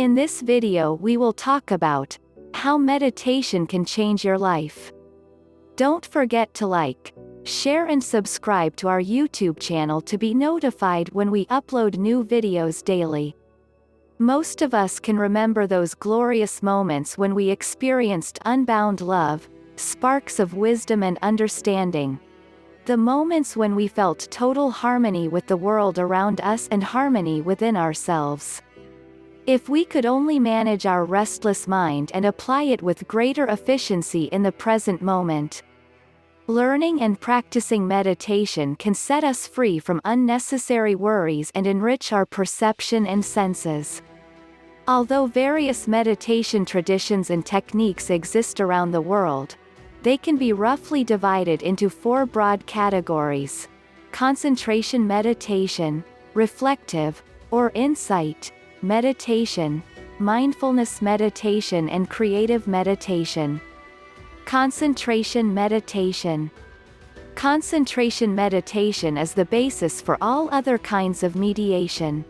In this video we will talk about how meditation can change your life. Don't forget to like, share and subscribe to our YouTube channel to be notified when we upload new videos daily. Most of us can remember those glorious moments when we experienced unbound love, sparks of wisdom and understanding. The moments when we felt total harmony with the world around us and harmony within ourselves. If we could only manage our restless mind and apply it with greater efficiency in the present moment. Learning and practicing meditation can set us free from unnecessary worries and enrich our perception and senses. Although various meditation traditions and techniques exist around the world, they can be roughly divided into 4 broad categories: concentration meditation, reflective, or insight, meditation, mindfulness meditation and creative meditation. Concentration meditation. Concentration meditation is the basis for all other kinds of mediation.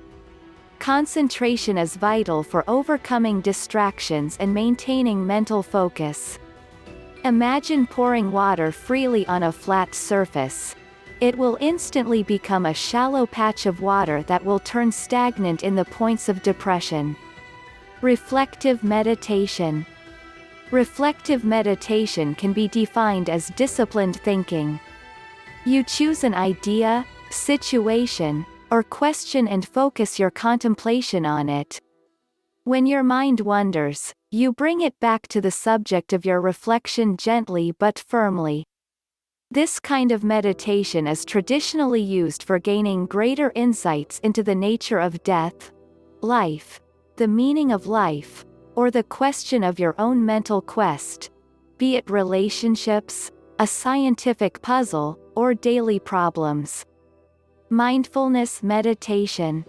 Concentration is vital for overcoming distractions and maintaining mental focus. Imagine pouring water freely on a flat surface. It will instantly become a shallow patch of water that will turn stagnant in the points of depression. Reflective meditation. Reflective meditation can be defined as disciplined thinking. You choose an idea, situation, or question and focus your contemplation on it. When your mind wanders, you bring it back to the subject of your reflection gently but firmly. This kind of meditation is traditionally used for gaining greater insights into the nature of death, life, the meaning of life, or the question of your own mental quest, be it relationships, a scientific puzzle, or daily problems. Mindfulness meditation.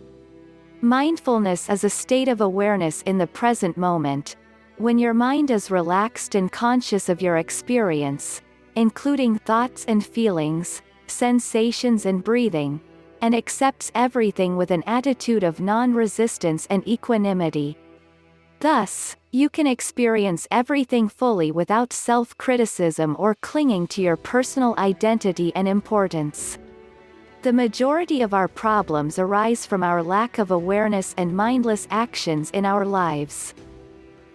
Mindfulness is a state of awareness in the present moment, when your mind is relaxed and conscious of your experience, including thoughts and feelings, sensations and breathing, and accepts everything with an attitude of non-resistance and equanimity. Thus, you can experience everything fully without self-criticism or clinging to your personal identity and importance. The majority of our problems arise from our lack of awareness and mindless actions in our lives.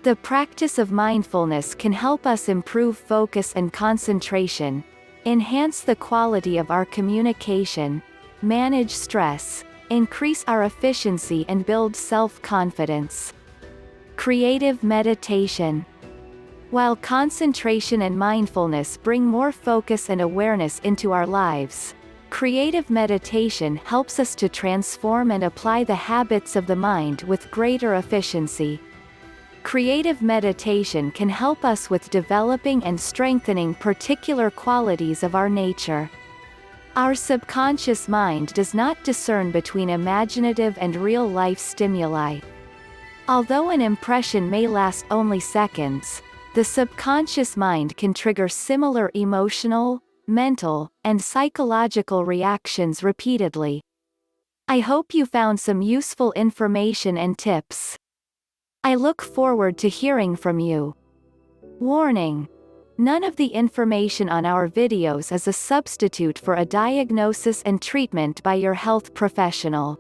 The practice of mindfulness can help us improve focus and concentration, enhance the quality of our communication, manage stress, increase our efficiency and build self-confidence. Creative meditation. While concentration and mindfulness bring more focus and awareness into our lives, creative meditation helps us to transform and apply the habits of the mind with greater efficiency. Creative meditation can help us with developing and strengthening particular qualities of our nature. Our subconscious mind does not discern between imaginative and real-life stimuli. Although an impression may last only seconds, the subconscious mind can trigger similar emotional, mental, and psychological reactions repeatedly. I hope you found some useful information and tips. I look forward to hearing from you. Warning: none of the information on our videos is a substitute for a diagnosis and treatment by your health professional.